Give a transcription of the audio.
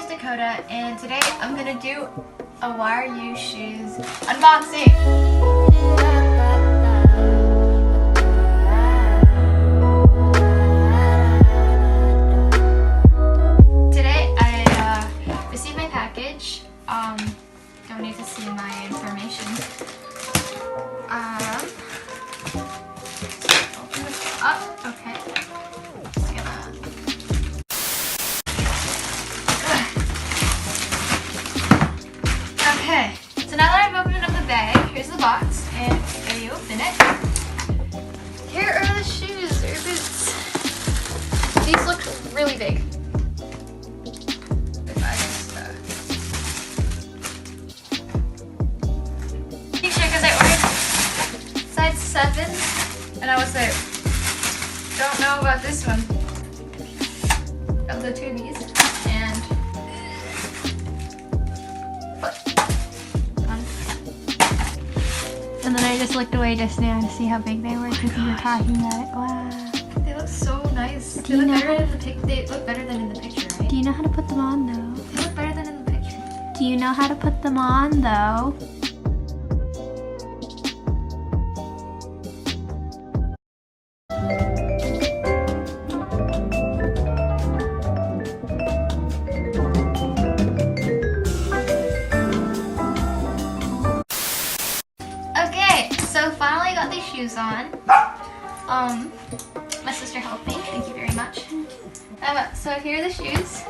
Dakota, and today I'm gonna do a YRU shoes unboxing. Today I received my package. Don't need to see my information. Open this up. Okay. Just gonna. Okay, so now that I've opened up the bag, here's the box, and there you open it. Here are the shoes, or boots. These look really big. If I just, because I ordered size 7, and I was like, don't know about this one. Got the 2 of these, and And then I just looked away just now to see how big they were because you were talking about it. Wow. They look so nice. They look better than in the picture, right? Do you know how to put them on though? They look better than in the picture. Do you know how to put them on though? So finally got these shoes on. My sister helped me, thank you very much. So here are the shoes.